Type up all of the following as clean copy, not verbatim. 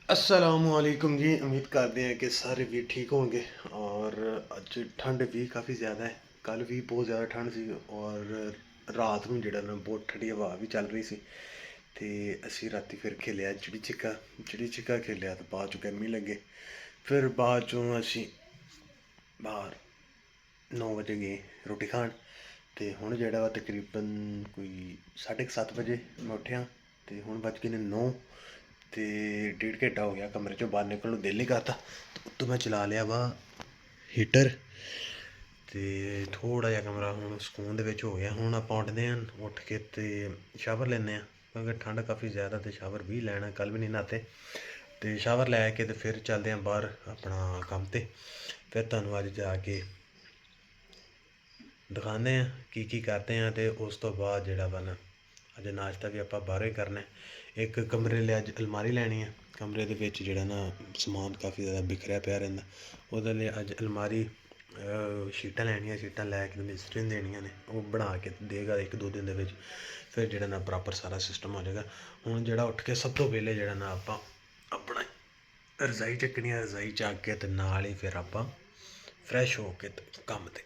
असलामुअलैकुम जी। उम्मीद करते हैं कि सारे भी ठीक होंगे। और अज ठंड भी काफ़ी ज़्यादा है। कल भी बहुत ज़्यादा ठंड सी और रात में जो ना बहुत ठंडी हवा भी चल रही सी। तो असी राती फिर खेलिया चिड़ी छिक्का खेलिया। तो बाद चो गर्मी लगे, फिर बाद चों असी बाहर 9 बजे गए रोटी खान। तो हुण जेह्ड़ा वा तकरीबन कोई 7:30 बजे मैं उठ्या। तो हुण बज गए ने 9। तो 1.5 घंटा हो गया कमरे चों बाहर निकलने दिल नहीं करता। तो उत्तों मैं चला लिया वा हीटर। तो थोड़ा जिहा कमरा हुण सकून दे विच हो गया। हुण आपां उठदे हां, उठ के ते शावर लैने आं क्योंकि ठंड काफ़ी ज़्यादा। तो शावर भी लैना, कल भी नहीं नहाते। तो शावर लै के ते फिर चलदे आं बाहर अपना कम्म ते। फिर तुहानूं अज्ज जाके दिखाने हैं की करते हैं। तो उस तो बाद जेह्ड़ा वा ना अज नाश्ता भी आपां बाहरों ही करना है। एक कमरे लिए अज अलमारी लैनी है। कमरे दे विच जेह्ड़ा ना समान काफ़ी ज़्यादा बिखरिया पिया रैंह्दा। ओह्दे लिए अज अलमारी शीटां लैनियां, शीटां लै के मिस्त्री नूं देनियां ने, ओह् बना के देगा 1-2 दिन दे विच। फिर जेह्ड़ा ना प्रॉपर सारा सिस्टम हो जाएगा। हुण जेह्ड़ा उठ के सब तो पैह्ले जेह्ड़ा ना आपां अपना रजाई चक्कनी है। रजाई चक के ते नाल ही फिर आपां फ्रैश हो के ते कम्म ते।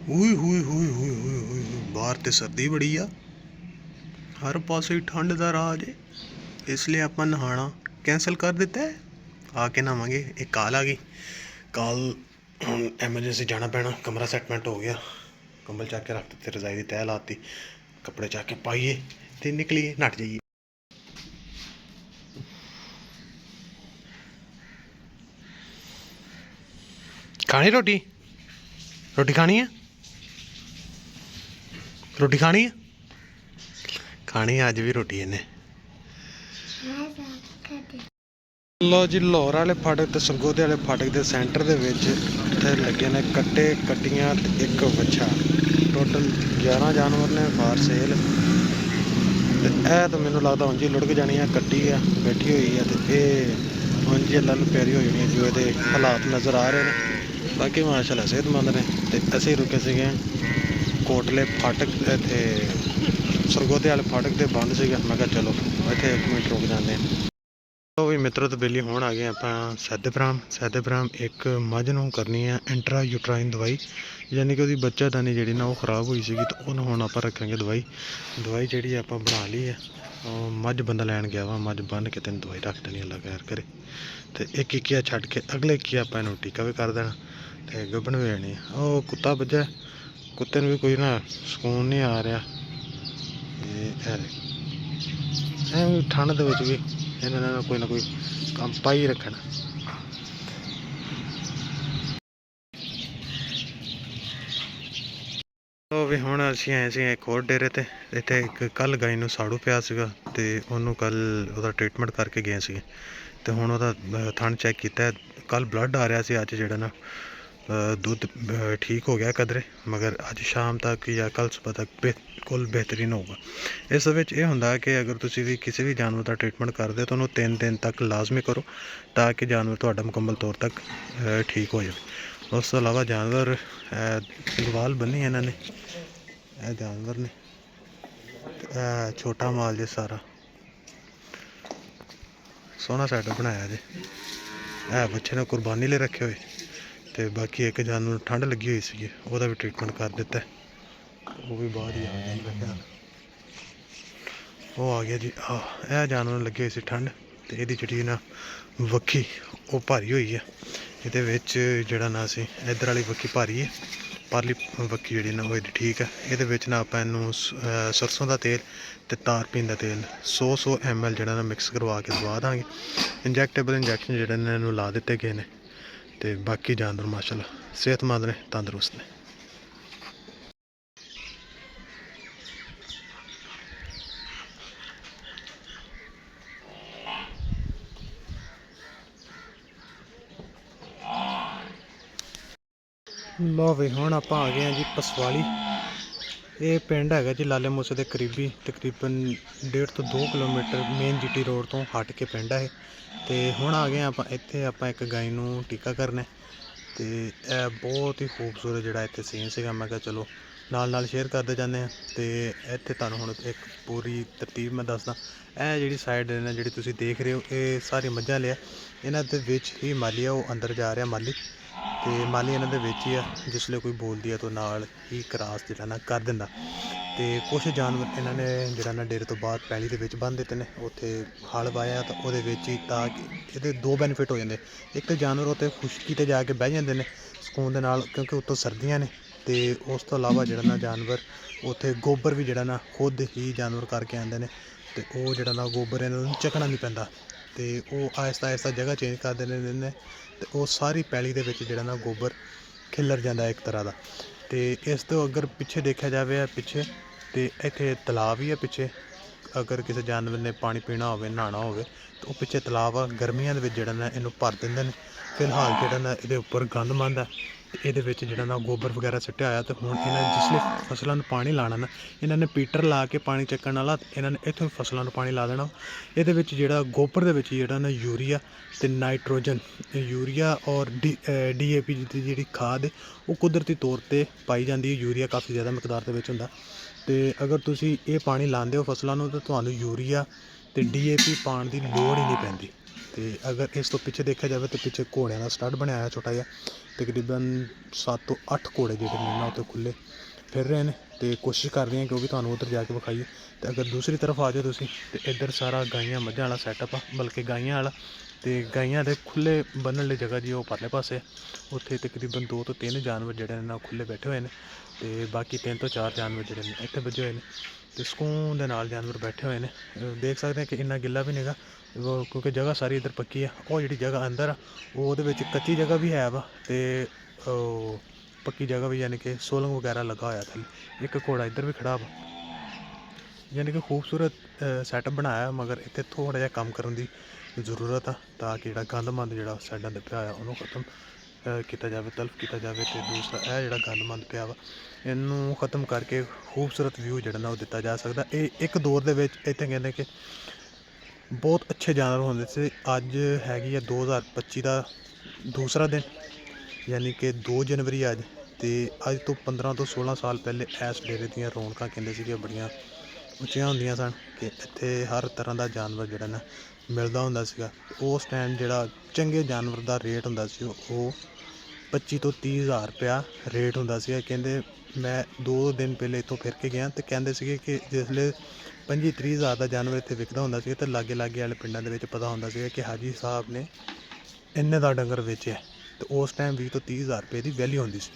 हुई हुई हुई हुई हुई हुई बाहर तो सर्दी बड़ी आ, हर पासे ठंड का राज है। इसलिए आप नहाना कैंसल कर दिता है। आके नहावांगे। एक कॉल आ गई, कॉल एमरजेंसी जाना पैना। कमरा सैटमेंट हो गया, कंबल चक के रख दिते, रजाई की तह लाती, कपड़े चक के पाइए तो निकलिए, नट जाइए। खानी रोटी? रोटी खानी है? रोटी खानी है? खानी है अज भी रोटी इन्हें। लो जी, लाहौर वाले फाटक तो सरगोधे वाले फाटक के सेंटर के इत्थे लगे ने कट्टे, कट्टियां ते एक बच्छा। टोटल 11 जानवर ने बाहर सेल। तो मैनू लगता उंज ही लुढ़क जानी है। कट्टी है बैठी हुई है, तो ये उंज ही लल प्यारी हो जानी है जो ये हालात नज़र आ रहे हैं। बाकी माशाल्लाह सेहतमंद ने। तो असी रुके थे कोटले फाटक, इतने सरगोधे वाले फाटक तो बंद से। मैं कहा चलो इतने 1 मिनट रुक जाते हैं। तो भी मित्रों तो बेली होण आ गए आप सैदे एक मझ नूं करनी है इंट्रा यूट्राइन दवाई, यानी कि उसकी बच्चादानी जी ना वो खराब हुई सी। तो उन्होंने हुण आप रखेंगे दवाई जी आप बना ली है। मझ बंदा लैन गया वा, मझ बन के तेन दवाई रख देनी अल्लाह खैर करे। तो एक इक्किया छड्ड के अगले इक्किया आप इन्हूं टीका भी कर देना, तो गब्बन भी जानी है। वो कुत्ता बज्झा, कुत्ते भी कोई ना सुकून नहीं आ रहा। ठंड दे विच भी इन्होंने कोई ना कोई काम पाई रखना। तो भी हुण असीं आए सी एक होर डेरे ते। इत्थे एक कल गाय नूं साड़ू पिया सीगा, ते ओनूं कल ओहदा ट्रीटमेंट करके गए सीगे। ते हुण ओहदा थन चैक कीता, कल ब्लड आ रहा सी। अज जेहड़ा ना दुद्ध ठीक हो गया कदरे, मगर अज शाम तक या कल सुबह तक बिल्कुल बेहतरीन होगा। इस विच एह हुंदा कि अगर तुसीं भी किसी भी जानवर का ट्रीटमेंट करदे तो उन्होंने 3 दिन तक लाजमी करो, ताकि जानवर तुहाडा मुकम्मल तौर तक ठीक हो जाए। उस तो अलावा जानवर गवाल बन्नी इन्होंने, यह जानवर ने छोटा माल जे सारा सोहना सैटअप बनाया जे। बच्चे ने कुरबानी ले रखे हुए। तो बाकी एक जानवर ठंड लगी हुई सी, वह भी ट्रीटमेंट कर दिता, वो भी बाद ही आ गया मेरा ख्याल। वो आ गया जी। यह जानवर लगी हुई सी ठंड। तो यदी जी ना वक्खी वो भारी हुई है। ये जड़ा ना असी इधर वाली वक्खी भारी है, परली वक्खी जी ना वो ठीक है। ये ना आप इनू सरसों का तेल तो तारपीन का तेल 100 ml जो ना मिक्स करवा के दवा देंगे। इंजैक्टेबल इंजैक्शन जोड़े ने इनू ला दिते गए हैं। तो बाकी जानवर माशाल्लाह सेहतमंद ने, तंदरुस्त ने। लो भी हुण आप आ गए हैं जी पसवाली। ये पिंड है जी लाले मूसे के करीबी, तकरीबन 1.5 तो 2 किलोमीटर मेन जीटी रोड तो हट के पिंड है। तो हुण आ गए आप इत्थे आप एक गाय नूं टीका करना। तो यह बहुत ही खूबसूरत जोड़ा इतने सीन से। मैं कहा चलो ਨਾਲ ਸ਼ੇਅਰ ਕਰਦੇ ਜਾਂਦੇ ਹਾਂ। ਤੇ ਇੱਥੇ ਤੁਹਾਨੂੰ ਹੁਣ ਇੱਕ ਪੂਰੀ ਤਰਤੀਬ ਮੈਂ ਦੱਸਦਾ। ਇਹ ਜਿਹੜੀ ਸਾਈਡ ਨੇ ਜਿਹੜੀ ਤੁਸੀਂ ਦੇਖ ਰਹੇ ਹੋ, ਇਹ ਸਾਰੀ ਮੱਝਾਂ ਲਿਆ, ਇਹਨਾਂ ਦੇ ਵਿੱਚ ਹੀ ਮਾਲੀ ਆ, ਉਹ ਅੰਦਰ ਜਾ ਰਿਹਾ ਮਾਲੀ, ਤੇ ਮਾਲੀ ਇਹਨਾਂ ਦੇ ਵਿੱਚ ਹੀ ਆ। ਜਿਸ ਲਈ ਕੋਈ ਬੋਲਦੀ ਆ ਤਾਂ ਨਾਲ ਹੀ ਕਰਾਸ ਜਿਹੜਾ ਨਾ ਕਰ ਦਿੰਦਾ। ਤੇ ਕੁਛ ਜਾਨਵਰ ਇਹਨਾਂ ਨੇ ਜਿਹੜਾ ਨਾ ਡੇਰੇ ਤੋਂ ਬਾਅਦ ਪੈਲੀ ਦੇ ਵਿੱਚ ਬੰਨ੍ਹ ਦਿੱਤੇ ਨੇ, ਉੱਥੇ ਹਲ ਵਾਇਆ ਤਾਂ ਉਹਦੇ ਵਿੱਚ ਹੀ, ਤਾਂ ਕਿ ਇਹਦੇ ਦੋ ਬੈਨੀਫਿਟ ਹੋ ਜਾਂਦੇ। ਇੱਕ ਤਾਂ ਜਾਨਵਰ ਉੱਥੇ ਖੁਸ਼ਕੀ 'ਤੇ ਜਾ ਕੇ ਬਹਿ ਜਾਂਦੇ ਨੇ ਸਕੂਨ ਦੇ ਨਾਲ, ਕਿਉਂਕਿ ਉੱਤੋਂ ਸਰਦੀਆਂ ਨੇ। ਤੇ ਉਸ ਤੋਂ ਇਲਾਵਾ ਜਿਹੜਾ ਨਾ ਜਾਨਵਰ ਉੱਥੇ ਗੋਬਰ ਵੀ ਜਿਹੜਾ ਨਾ ਖੁਦ ਹੀ ਜਾਨਵਰ ਕਰਕੇ ਆਉਂਦੇ ਨੇ, ਤੇ ਉਹ ਜਿਹੜਾ ਨਾ ਗੋਬਰ ਇਹਨਾਂ ਨੂੰ ਚੱਕਣਾ ਨਹੀਂ ਪੈਂਦਾ, ਤੇ ਉਹ ਆਹਿਸਤਾ ਜਗ੍ਹਾ ਚੇਂਜ ਕਰ ਦਿੰਦੇ ਨੇ, ਤੇ ਉਹ ਸਾਰੀ ਪੈਲੀ ਦੇ ਵਿੱਚ ਜਿਹੜਾ ਨਾ ਗੋਬਰ ਖਿਲਰ ਜਾਂਦਾ ਇੱਕ ਤਰ੍ਹਾਂ ਦਾ। ਤੇ ਇਸ ਤੋਂ ਅਗਰ ਪਿੱਛੇ ਦੇਖਿਆ ਜਾਵੇ, ਪਿੱਛੇ ਤੇ ਇੱਥੇ ਤਲਾਬ ਵੀ ਹੈ ਪਿੱਛੇ। ਅਗਰ ਕਿਸੇ ਜਾਨਵਰ ਨੇ ਪਾਣੀ ਪੀਣਾ ਹੋਵੇ, ਨਹਾਉਣਾ ਹੋਵੇ, ਤਾਂ ਉਹ ਪਿੱਛੇ ਤਲਾਬ ਆ। ਗਰਮੀਆਂ ਦੇ ਵਿੱਚ ਜਿਹੜਾ ਨਾ ਇਹਨੂੰ ਭਰ ਦਿੰਦੇ ਨੇ। ਫਿਲਹਾਲ ਜਿਹੜਾ ਨਾ ਇਹਦੇ ਉੱਪਰ ਗੰਦ ਮੰਦ ਹੈ, ਤੇ ਇਹਦੇ ਵਿੱਚ ਜਿਹੜਾ ਨਾ ਗੋਬਰ ਵਗੈਰਾ ਸੁੱਟਿਆ ਹੋਇਆ। ਤੇ ਹੁਣ ਇਹਨਾਂ ਜਿਸ ਲਈ ਫਸਲਾਂ ਨੂੰ ਪਾਣੀ ਲਾਉਣਾ ਨਾ, ਇਹਨਾਂ ਨੇ ਪੀਟਰ ਲਾ ਕੇ ਪਾਣੀ ਚੱਕਣ ਵਾਲਾ, ਇਹਨਾਂ ਨੇ ਇੱਥੋਂ ਫਸਲਾਂ ਨੂੰ ਪਾਣੀ ਲਾ ਦੇਣਾ। ਇਹਦੇ ਵਿੱਚ ਜਿਹੜਾ ਗੋਬਰ ਦੇ ਵਿੱਚ ਜਿਹੜਾ ਨਾ ਯੂਰੀਆ ਤੇ ਨਾਈਟ੍ਰੋਜਨ, ਯੂਰੀਆ ਔਰ DAP ਦੀ ਜਿਹੜੀ ਖਾਦ ਹੈ, ਉਹ ਕੁਦਰਤੀ ਤੌਰ 'ਤੇ ਪਾਈ ਜਾਂਦੀ ਹੈ। ਯੂਰੀਆ ਕਾਫੀ ਜ਼ਿਆਦਾ ਮਿਕਦਾਰ ਦੇ ਵਿੱਚ ਹੁੰਦਾ। ਤੇ ਅਗਰ ਤੁਸੀਂ ਇਹ ਪਾਣੀ ਲਾਉਂਦੇ ਹੋ ਫਸਲਾਂ ਨੂੰ, ਤਾਂ ਤੁਹਾਨੂੰ ਯੂਰੀਆ ਤੇ DAP ਪਾਉਣ ਦੀ ਲੋੜ ਹੀ ਨਹੀਂ ਪੈਂਦੀ। ਤੇ ਅਗਰ ਇਸ ਤੋਂ ਪਿੱਛੇ ਦੇਖਿਆ ਜਾਵੇ, ਤਾਂ ਪਿੱਛੇ ਘੋੜਿਆਂ ਦਾ ਸਟੱਡ ਬਣਿਆ ਹੋਇਆ ਛੋਟਾ ਜਿਹਾ। ਤਕਰੀਬਨ 7 ਤੋਂ 8 ਘੋੜੇ ਜਿਹੜੇ ਨੇ ਨਾ ਉੱਥੇ ਖੁੱਲ੍ਹੇ ਫਿਰ ਰਹੇ ਨੇ, ਤੇ ਕੋਸ਼ਿਸ਼ ਕਰ ਰਹੇ ਹਾਂ ਕਿ ਉਹ ਵੀ ਤੁਹਾਨੂੰ ਉੱਧਰ ਜਾ ਕੇ ਵਿਖਾਈਏ। ਤੇ ਅਗਰ ਦੂਸਰੀ ਤਰਫ ਆ ਜਾਓ ਤੁਸੀਂ, ਤੇ ਇੱਧਰ ਸਾਰਾ ਗਾਈਆਂ ਮੱਝਾਂ ਵਾਲਾ ਸੈਟਅਪ ਆ, ਬਲਕਿ ਗਾਈਆਂ ਵਾਲਾ। ਤੇ ਗਾਈਆਂ ਦੇ ਖੁੱਲ੍ਹੇ ਬੰਨ੍ਹਣ ਲਈ ਜਗ੍ਹਾ ਜੀ ਉਹ ਪਰਲੇ ਪਾਸੇ, ਉੱਥੇ ਤਕਰੀਬਨ 2 ਤੋਂ 3 ਜਾਨਵਰ ਜਿਹੜੇ ਨੇ ਨਾ ਖੁੱਲ੍ਹੇ ਬੈਠੇ ਹੋਏ ਨੇ, ਤੇ ਬਾਕੀ 3 ਤੋਂ 4 ਜਾਨਵਰ ਜਿਹੜੇ ਨੇ ਇੱਥੇ ਬੱਝੇ ਹੋਏ ਨੇ, ਤੇ ਸਕੂਨ ਦੇ ਨਾਲ ਜਾਨਵਰ ਬੈਠੇ ਹੋਏ ਨੇ। ਦੇਖ ਸਕਦੇ ਹਾਂ ਕਿ ਇੰਨਾ ਗਿੱਲਾ ਵੀ ਨਹੀਂਗਾ, ਕਿਉਂਕਿ ਜਗ੍ਹਾ ਸਾਰੀ ਇੱਧਰ ਪੱਕੀ ਆ। ਉਹ ਜਿਹੜੀ ਜਗ੍ਹਾ ਅੰਦਰ ਆ, ਉਹਦੇ ਵਿੱਚ ਕੱਚੀ ਜਗ੍ਹਾ ਵੀ ਹੈ ਵਾ, ਤੇ ਪੱਕੀ ਜਗ੍ਹਾ ਵੀ, ਯਾਨੀ ਕਿ ਸੋਲੰਗ ਵਗੈਰਾ ਲੱਗਾ ਹੋਇਆ ਥੱਲੇ। ਇੱਕ ਘੋੜਾ ਇੱਧਰ ਵੀ ਖੜਾ ਵਾ, ਯਾਨੀ ਕਿ ਖੂਬਸੂਰਤ ਸੈਟਅਪ ਬਣਾਇਆ। ਮਗਰ ਇੱਥੇ ਥੋੜ੍ਹਾ ਜਿਹਾ ਕੰਮ ਕਰਨ ਦੀ ਜ਼ਰੂਰਤ ਆ, ਤਾਂ ਕਿ ਜਿਹੜਾ ਗੰਦ ਮੰਦ ਜਿਹੜਾ ਸਾਈਡਾਂ 'ਤੇ ਪਿਆ ਹੋਇਆ ਉਹਨੂੰ ਖਤਮ ਕੀਤਾ ਜਾਵੇ, ਤਲਫ ਕੀਤਾ ਜਾਵੇ। ਤੇ ਦੂਸਰਾ ਇਹ ਜਿਹੜਾ ਗੰਦ ਮੰਦ ਪਿਆ ਵਾ, ਇਹਨੂੰ ਖਤਮ ਕਰਕੇ ਖੂਬਸੂਰਤ ਵਿਊ ਜਿਹੜਾ ਨਾ ਉਹ ਦਿੱਤਾ ਜਾ ਸਕਦਾ। ਇਹ ਇੱਕ ਦੌਰ ਦੇ ਵਿੱਚ ਇੱਥੇ ਕਹਿੰਦੇ ਕਿ ਬਹੁਤ ਅੱਛੇ ਜਾਨਵਰ ਹੁੰਦੇ ਸੀ। ਅੱਜ ਹੈਗੀ ਆ 2025 ਦਾ ਦੂਸਰਾ ਦਿਨ, ਯਾਨੀ ਕਿ 2 ਜਨਵਰੀ ਅੱਜ। ਤੇ ਅੱਜ ਤੋਂ 15 ਤੋਂ 16 ਸਾਲ ਪਹਿਲੇ ਇਸ ਡੇਰੇ ਦੀਆਂ ਰੌਣਕਾਂ ਕਹਿੰਦੇ ਸੀਗੇ ਬੜੀਆਂ ਉੱਚੀਆਂ ਹੁੰਦੀਆਂ ਸਨ, ਕਿ ਇੱਥੇ ਹਰ ਤਰ੍ਹਾਂ ਦਾ ਜਾਨਵਰ ਜਿਹੜਾ ਨਾ ਮਿਲਦਾ ਹੁੰਦਾ ਸੀਗਾ। ਉਸ ਟਾਈਮ ਜਿਹੜਾ ਚੰਗੇ ਜਾਨਵਰ ਦਾ ਰੇਟ ਹੁੰਦਾ ਸੀ, ਉਹ 25 ਤੋਂ 30 ਹਜ਼ਾਰ ਰੁਪਇਆ ਰੇਟ ਹੁੰਦਾ ਸੀਗਾ। ਕਹਿੰਦੇ ਮੈਂ 2 ਦਿਨ ਪਹਿਲੇ ਇੱਥੋਂ ਫਿਰ ਕੇ ਗਿਆ, ਤੇ ਕਹਿੰਦੇ ਸੀਗੇ ਕਿ ਜਿਸਲੇ 25-30 ਹਜ਼ਾਰ ਦਾ ਜਾਨਵਰ ਇੱਥੇ ਵਿਕਦਾ ਹੁੰਦਾ ਸੀ, ਤਾਂ ਲਾਗੇ ਵਾਲੇ ਪਿੰਡਾਂ ਦੇ ਵਿੱਚ ਪਤਾ ਹੁੰਦਾ ਸੀਗਾ ਕਿ ਹਾਜੀ ਸਾਹਿਬ ਨੇ ਇੰਨੇ ਦਾ ਡੰਗਰ ਵੇਚਿਆ। ਤੇ ਉਸ ਟਾਈਮ 20 ਤੋਂ 30 ਹਜ਼ਾਰ ਰੁਪਏ ਦੀ ਵੈਲਿਊ ਹੁੰਦੀ ਸੀ।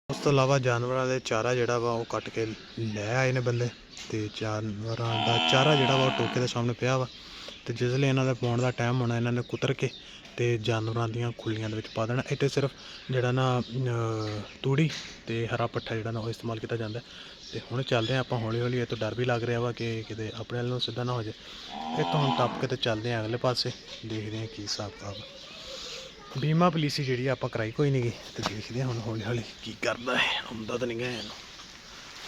ਉਸ ਤੋਂ ਇਲਾਵਾ ਜਾਨਵਰਾਂ ਦੇ ਚਾਰਾ ਜਿਹੜਾ ਵਾ ਉਹ ਕੱਟ ਕੇ ਲੈ ਆਏ ਨੇ ਬੰਦੇ, ਤੇ ਜਾਨਵਰਾਂ ਦਾ ਚਾਰਾ ਜਿਹੜਾ ਵਾ ਉਹ ਟੋਕੇ ਦੇ ਸਾਹਮਣੇ ਪਿਆ ਵਾ। ਤੇ ਜਿਸ ਲਈ ਇਹਨਾਂ ਦਾ ਪਾਉਣ ਦਾ ਟਾਈਮ ਹੋਣਾ, ਇਹਨਾਂ ਨੇ ਕੁਤਰ ਕੇ ਤੇ ਜਾਨਵਰਾਂ ਦੀਆਂ ਖੁੱਲੀਆਂ ਦੇ ਵਿੱਚ ਪਾ ਦੇਣਾ। ਇੱਥੇ ਸਿਰਫ ਜਿਹੜਾ ਨਾ ਤੂੜੀ ਤੇ ਹਰਾ ਪੱਠਾ ਜਿਹੜਾ ਨਾ ਉਹ ਇਸਤੇਮਾਲ ਕੀਤਾ ਜਾਂਦਾ। ਤੇ ਹੁਣ ਚੱਲਦੇ ਹਾਂ ਆਪਾਂ ਹੌਲੀ। ਇਹ ਤੋਂ ਡਰ ਵੀ ਲੱਗ ਰਿਹਾ ਵਾ ਕਿ ਕਿਤੇ ਆਪਣੇ ਵੱਲ ਨੂੰ ਸਿੱਧਾ ਨਾ ਹੋ ਜਾਏ। ਇੱਥੋਂ ਹੁਣ ਟੱਪ ਕੇ ਤੇ ਚੱਲਦੇ ਹਾਂ ਅਗਲੇ ਪਾਸੇ, ਦੇਖਦੇ ਹਾਂ ਕੀ ਹਿਸਾਬ ਕਿਤਾਬ। ਬੀਮਾ ਪਾਲਿਸੀ ਜਿਹੜੀ ਆਪਾਂ ਕਰਾਈ ਕੋਈ ਨਹੀਂ ਗਈ, ਤੇ ਦੇਖਦੇ ਹਾਂ ਹੁਣ ਹੌਲੀ ਕੀ ਕਰਦਾ ਹੈ। ਆਉਂਦਾ ਤਾਂ ਨਹੀਂ ਗਾ ਇਹਨੂੰ,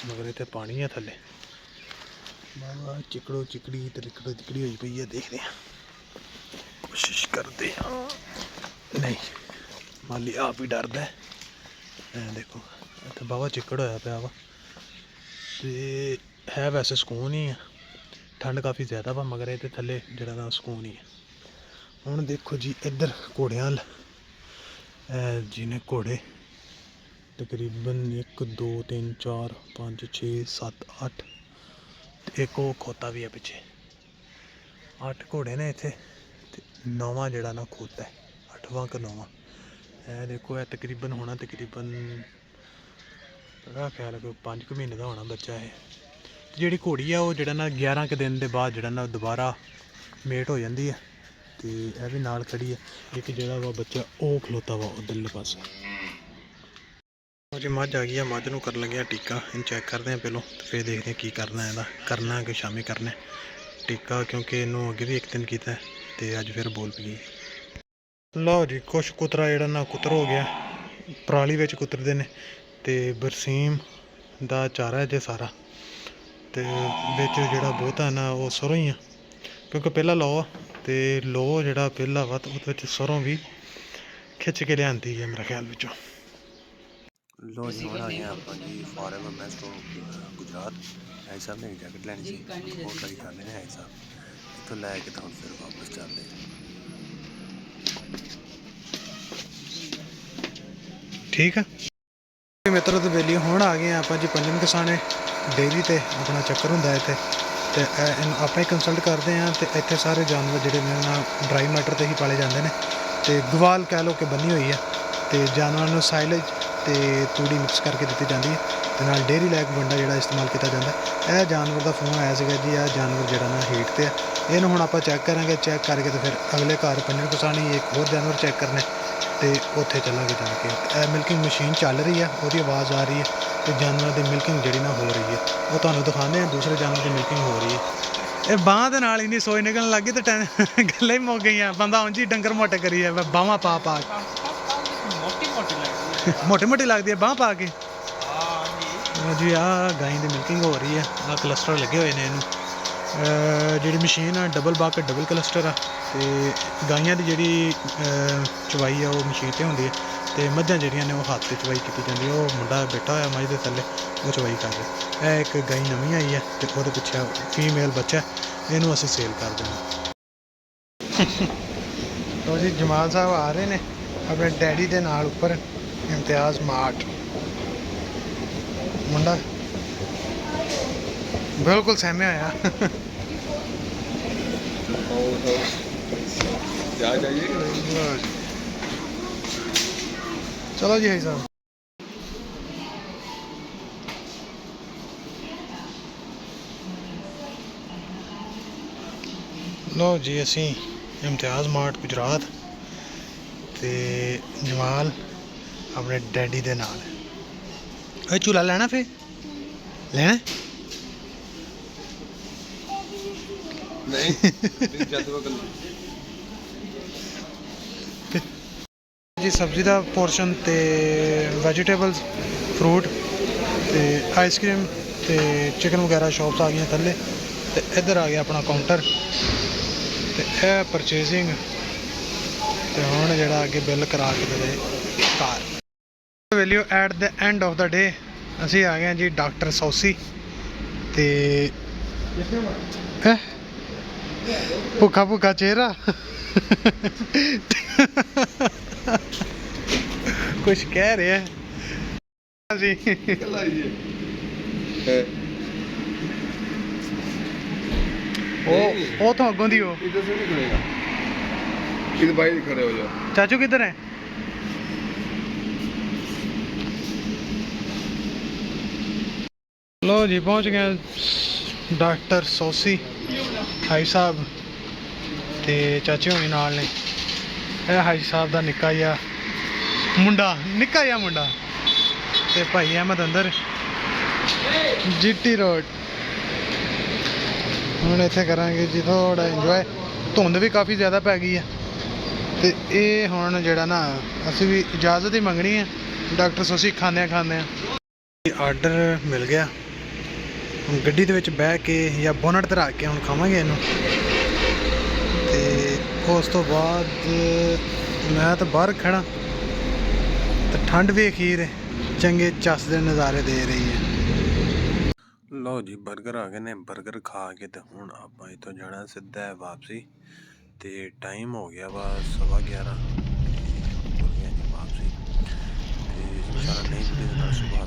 ਮਗਰ ਇੱਥੇ ਪਾਣੀ ਆ ਥੱਲੇ, ਬਾਬਾ ਚਿਕੜੀ ਤੇ ਚਿਕੜੀ ਹੋਈ ਪਈ ਹੈ। ਦੇਖਦੇ ਹਾਂ, ਕੋਸ਼ਿਸ਼ ਕਰਦੇ ਹਾਂ। ਨਹੀਂ, ਮਾਲੀ ਆਪ ਹੀ ਡਰਦਾ। ਦੇਖੋ ਇੱਥੇ ਬਾਬਾ ਚਿੱਕੜ ਹੋਇਆ ਪਿਆ ਵਾ, ਤੇ ਹੈ ਵੈਸੇ ਸਕੂਨ ਹੀ ਆ। ਠੰਡ ਕਾਫੀ ਜ਼ਿਆਦਾ ਵਾ, ਮਗਰ ਇਹਦੇ ਥੱਲੇ ਜਿਹੜਾ ਨਾ ਸਕੂਨ ਹੀ ਆ। ਹੁਣ ਦੇਖੋ ਜੀ ਇੱਧਰ ਘੋੜਿਆਂ ਜਿਹਨੇ ਘੋੜੇ ਤਕਰੀਬਨ 1 2 3 4 5 6 7 8, ਤੇ ਇੱਕ ਉਹ ਖੋਤਾ ਵੀ ਹੈ ਪਿੱਛੇ। 8 ਘੋੜੇ ਨੇ ਇੱਥੇ, ਤੇ 9ਵਾਂ ਜਿਹੜਾ ਨਾ ਖੋਤਾ ਹੈ, 8ਵਾਂ ਕਿ 9ਵਾਂ। ਇਹ ਦੇਖੋ, ਇਹ ਤਕਰੀਬਨ ਹੋਣਾ ਮੇਰਾ ਖਿਆਲ ਹੈ ਕੋਈ 5 ਕੁ ਮਹੀਨੇ ਦਾ ਹੋਣਾ ਬੱਚਾ ਇਹ। ਜਿਹੜੀ ਘੋੜੀ ਆ ਉਹ ਜਿਹੜਾ ਨਾ 11 ਕੁ ਦਿਨ ਦੇ ਬਾਅਦ ਜਿਹੜਾ ਨਾ ਦੁਬਾਰਾ ਮੇਟ ਹੋ ਜਾਂਦੀ ਹੈ। ਤੇ ਇਹ ਵੀ ਨਾਲ ਖੜੀ ਹੈ। ਇੱਕ ਜਿਹੜਾ ਵਾ ਬੱਚਾ ਉਹ ਖਲੋਤਾ ਵਾ ਉੱਧਰਲੇ ਪਾਸੇ। ਜੇ ਮੱਝ ਆ ਗਈ ਆ, ਮੱਝ ਨੂੰ ਕਰਨ ਲੱਗਿਆ ਟੀਕਾ। ਇਹਨੂੰ ਚੈੱਕ ਕਰਦੇ ਹਾਂ ਪਹਿਲੋਂ, ਤੇ ਫਿਰ ਦੇਖਦੇ ਹਾਂ ਕੀ ਕਰਨਾ ਇਹਦਾ। ਕਰਨਾ ਕਿ ਸ਼ਾਮੀ ਕਰਨਾ ਟੀਕਾ, ਕਿਉਂਕਿ ਇਹਨੂੰ ਅੱਗੇ ਵੀ ਇੱਕ ਦਿਨ ਕੀਤਾ, ਤੇ ਅੱਜ ਫਿਰ ਬੋਲ ਪਈ। ਲਓ ਜੀ, ਕੁਛ ਕੁਤਰਾ ਜਿਹੜਾ ਨਾ ਕੁਤਰ ਹੋ ਗਿਆ। ਪਰਾਲੀ ਵਿੱਚ ਕੁਤਰਦੇ ਨੇ, ਤੇ ਬਰਸੀਮ ਦਾ ਚਾਰਾ ਹੈ ਜੇ ਸਾਰਾ, ਤੇ ਵਿੱਚ ਜਿਹੜਾ ਬਹੁਤਾ ਨਾ ਉਹ ਸਰੋਂ ਹੀ ਆ, ਕਿਉਂਕਿ ਪਹਿਲਾਂ ਲੋ ਆ, ਤੇ ਲੋ ਜਿਹੜਾ ਪਹਿਲਾਂ ਵਾ ਉਹਦੇ ਵਿੱਚ ਸਰੋਂ ਵੀ ਖਿੱਚ ਕੇ ਲਿਆਂਦੀ ਹੈ ਮੇਰੇ ਖਿਆਲ ਵਿੱਚੋਂ। ਲੋ ਜੀ ਹੁਣ ਆ ਗਏ ਆਪਾਂ ਜੀ ਫਾਰਮ ਮੈਸ ਤੋਂ ਗੁਜਰਾਤ। ਹੈ ਸਾਹਿਬ ਨੇ ਇੱਕ ਜੈਕਟ ਲੈਣੀ ਸੀ, ਉਹ ਟਰਾਈ ਕਰ ਲੈਣੇ ਹੈ ਸਾਹਿਬ। ਇੱਥੋਂ ਲੈ ਕੇ ਤਾਂ ਹੁਣ ਫਿਰ ਵਾਪਸ ਚੱਲਦੇ ਹਾਂ। ਠੀਕ ਆ ਮਿੱਤਰੋ ਤੇ ਬੇਲੀ ਹੁਣ ਆ ਗਏ ਆਪਾਂ ਜੀ ਪੰਜਮ ਕਿਸਾਨੇ ਡੇਅਰੀ ਤੇ ਆਪਣਾ ਚੱਕਰ ਹੁੰਦਾ ਇੱਥੇ ਤੇ ਆਪਾਂ ਹੀ ਕੰਸਲਟ ਕਰਦੇ ਹਾਂ। ਤੇ ਇੱਥੇ ਸਾਰੇ ਜਾਨਵਰ ਜਿਹੜੇ ਨੇ ਨਾ ਡਰਾਈ ਮੈਟਰ ਤੇ ਹੀ ਪਾਲੇ ਜਾਂਦੇ ਨੇ ਤੇ ਗਵਾਲ ਕਹਿ ਲਓ ਕਿ ਬੰਨੀ ਹੋਈ ਆ ਤੇ ਜਾਨਵਰਾਂ ਨੂੰ ਸਾਈਲੇਜ ਤੇ ਤੂੜੀ ਮਿਕਸ ਕਰਕੇ ਦਿੱਤੀ ਜਾਂਦੀ ਹੈ ਤੇ ਨਾਲ ਡੇਅਰੀ ਲੈਕ ਵੰਡਾ ਜਿਹੜਾ ਇਸਤੇਮਾਲ ਕੀਤਾ ਜਾਂਦਾ। ਇਹ ਜਾਨਵਰ ਦਾ ਫੋਨ ਆਇਆ ਸੀਗਾ ਜੀ, ਇਹ ਜਾਨਵਰ ਜਿਹੜਾ ਨਾ ਹੀਟ ਤੇ ਆ, ਇਹਨੂੰ ਹੁਣ ਆਪਾਂ ਚੈੱਕ ਕਰਾਂਗੇ। ਚੈੱਕ ਕਰਕੇ ਤੇ ਫਿਰ ਅਗਲੇ ਘਰ ਪੰਜਮ ਕਿਸਾਨੀ ਇੱਕ ਹੋਰ ਜਾਨਵਰ ਚੈੱਕ ਕਰਨੇ ਤੇ ਉੱਥੇ ਚੱਲਾਂਗੇ ਜਾ ਕੇ। ਇਹ ਮਿਲਕਿੰਗ ਮਸ਼ੀਨ ਚੱਲ ਰਹੀ ਆ, ਉਹਦੀ ਆਵਾਜ਼ ਆ ਰਹੀ ਹੈ ਤੇ ਜਾਨਵਰਾਂ ਦੀ ਮਿਲਕਿੰਗ ਜਿਹੜੀ ਨਾ ਹੋ ਰਹੀ ਹੈ ਉਹ ਤੁਹਾਨੂੰ ਦਿਖਾਉਂਦੇ ਆ। ਦੂਸਰੇ ਜਾਨਵਰ ਦੀ ਮਿਲਕਿੰਗ ਹੋ ਰਹੀ ਹੈ। ਇਹ ਬਾਂਹ ਦੇ ਨਾਲ ਇੰਨੀ ਸੋਈ ਨਿਕਲਣ ਲੱਗ ਗਈ ਤੇ ਗੱਲਾਂ ਹੀ ਮੁੱਕ ਗਈਆਂ। ਬੰਦਾ ਉਂਝ ਹੀ ਡੰਗਰ ਮੋਟੇ ਕਰੀ ਹੈ ਬਾਹਾਂ ਪਾ ਪਾ ਮੋਟੀ ਮੋਟੀ ਲੱਗਦੀ ਹੈ ਬਾਂਹ ਪਾ ਕੇ ਜੀ। ਆਹ ਗਾਂ ਦੀ ਮਿਲਕਿੰਗ ਹੋ ਰਹੀ ਹੈ, ਆਹ ਕਲਸਟਰ ਲੱਗੇ ਹੋਏ ਨੇ ਇਹਨੂੰ। ਜਿਹੜੀ ਮਸ਼ੀਨ ਆ ਡਬਲ ਬਾਕ ਡਬਲ ਕਲਸਟਰ ਆ ਤੇ ਗਾਈਆਂ ਦੀ ਜਿਹੜੀ ਚਵਾਈ ਆ ਉਹ ਮਸ਼ੀਨ 'ਤੇ ਹੁੰਦੀ ਹੈ ਤੇ ਮੱਝਾਂ ਜਿਹੜੀਆਂ ਨੇ ਉਹ ਹੱਥ 'ਤੇ ਚਵਾਈ ਕੀਤੀ ਜਾਂਦੀ ਹੈ। ਉਹ ਮੁੰਡਾ ਬੈਠਾ ਹੋਇਆ ਮੱਝ ਦੇ ਥੱਲੇ, ਉਹ ਚਵਾਈ ਕਰ ਰਿਹਾ। ਇਹ ਇੱਕ ਗਾਈ ਨਵੀਂ ਆਈ ਹੈ ਤੇ ਉਹਦੇ ਪਿੱਛੇ ਫੀਮੇਲ ਬੱਚਾ, ਇਹਨੂੰ ਅਸੀਂ ਸੇਲ ਕਰ ਦੇਣਾ। ਲੋ ਜੀ ਜਮਾਲ ਸਾਹਿਬ ਆ ਰਹੇ ਨੇ ਆਪਣੇ ਡੈਡੀ ਦੇ ਨਾਲ ਉੱਪਰ। ਇਮਤਿਆਜ਼ ਮਾਰਟ ਮੁੰਡਾ ਬਿਲਕੁਲ ਸਹਿਮਿਆ ਹੋਇਆ। ਚਲੋ ਜੀ ਹੈ ਸਾਹਿਬ। ਲੋ ਜੀ ਅਸੀਂ ਇਮਤਿਆਜ਼ ਮਾਰਟ ਗੁਜਰਾਤ ਤੇ ਜਮਾਲ ਆਪਣੇ ਡੈਡੀ ਦੇ ਨਾਲ। ਇਹ ਝੂਲਾ ਲੈਣਾ ਫੇ ਲੈਣਾ ਨਹੀਂ ਜੀ। ਸਬਜ਼ੀ ਦਾ ਪੋਰਸ਼ਨ ਤੇ ਵੈਜੀਟੇਬਲਸ ਫਰੂਟ ਤੇ ਆਈਸਕ੍ਰੀਮ ਤੇ ਚਿਕਨ ਵਗੈਰਾ ਸ਼ਾਪਸ ਆ ਗਈਆਂ ਥੱਲੇ ਤੇ ਇੱਧਰ ਆ ਗਿਆ ਆਪਣਾ ਕਾਊਂਟਰ ਤੇ ਇਹ ਪਰਚੇਜ਼ਿੰਗ ਤੇ ਹੁਣ ਜਿਹੜਾ ਅੱਗੇ ਬਿੱਲ ਕਰਾ ਕੇ ਦੇ ਘਰ। Value at the end of the day ਅਸੀਂ ਆ ਗਏ ਹਾਂ ਜੀ ਡਾਕਟਰ ਸੌਸੀ ਤੇ ਭੁੱਖਾ ਭੁੱਖਾ ਚਿਹਰਾ ਕੁਛ ਕਹਿ ਰਿਹਾ ਅਸੀਂ। ਉਹ ਤਾਂ ਅੱਗੋਂ ਦੀ ਹੋ ਚਾਚੂ ਕਿੱਧਰ ਹੈ? ਲੋ ਜੀ ਪਹੁੰਚ ਗਏ ਡਾਕਟਰ ਸੌਸੀ ਹਾਈ ਸਾਹਿਬ ਤੇ ਚਾਚੇ ਹੋਣੀ ਨਾਲ ਨੇ। ਇਹ ਹਾਈ ਸਾਹਿਬ ਦਾ ਨਿੱਕਾ ਜਿਹਾ ਮੁੰਡਾ ਤੇ ਭਾਈ ਅਹਿਮਦ ਅੰਦਰ ਜੀਟੀ ਰੋਡ। ਹੁਣ ਇੱਥੇ ਕਰਾਂਗੇ ਜੀ ਥੋੜਾ ਇੰਜੋਏ। ਧੁੰਦ ਵੀ ਕਾਫੀ ਜ਼ਿਆਦਾ ਪੈ ਗਈ ਹੈ ਤੇ ਇਹ ਹੁਣ ਜਿਹੜਾ ਨਾ ਅਸੀਂ ਵੀ ਇਜਾਜ਼ਤ ਹੀ ਮੰਗਣੀ ਹੈ ਡਾਕਟਰ ਸੌਸੀ ਖਾਂਦਿਆਂ ਆਰਡਰ ਮਿਲ ਗਿਆ। ਹੁਣ ਗੱਡੀ ਦੇ ਵਿੱਚ ਬਹਿ ਕੇ ਜਾਂ ਬੋਨਟ ਤੇ ਰੱਖ ਕੇ ਹੁਣ ਖਾਵਾਂਗੇ ਇਹਨੂੰ ਤੇ ਉਸ ਤੋਂ ਬਾਅਦ ਮੈਂ ਤਾਂ ਬਾਹਰ ਖੜਾ ਤੇ ਠੰਡ ਵੀ ਅਖੀਰ ਚੰਗੇ ਚੱਸ ਦੇ ਨਜ਼ਾਰੇ ਦੇ ਰਹੀ ਹੈ। ਲਓ ਜੀ 버ਗਰ ਆ ਗਏ ਨੇ। 버ਗਰ ਖਾ ਕੇ ਤੇ ਹੁਣ ਆਪਾਂ ਇੱਥੋਂ ਜਾਣਾ ਸਿੱਧਾ ਵਾਪਸੀ ਤੇ ਟਾਈਮ ਹੋ ਗਿਆ ਵਾ 11:15 ਤੇ ਤੁਰ ਗਏ ਜੀ ਵਾਪਸੀ ਤੇ ਇਨਸ਼ਾਅੱਲਾ ਨਈ ਵੀਡੀਓ ਦੇ ਨਾਲ ਸੁਭਾ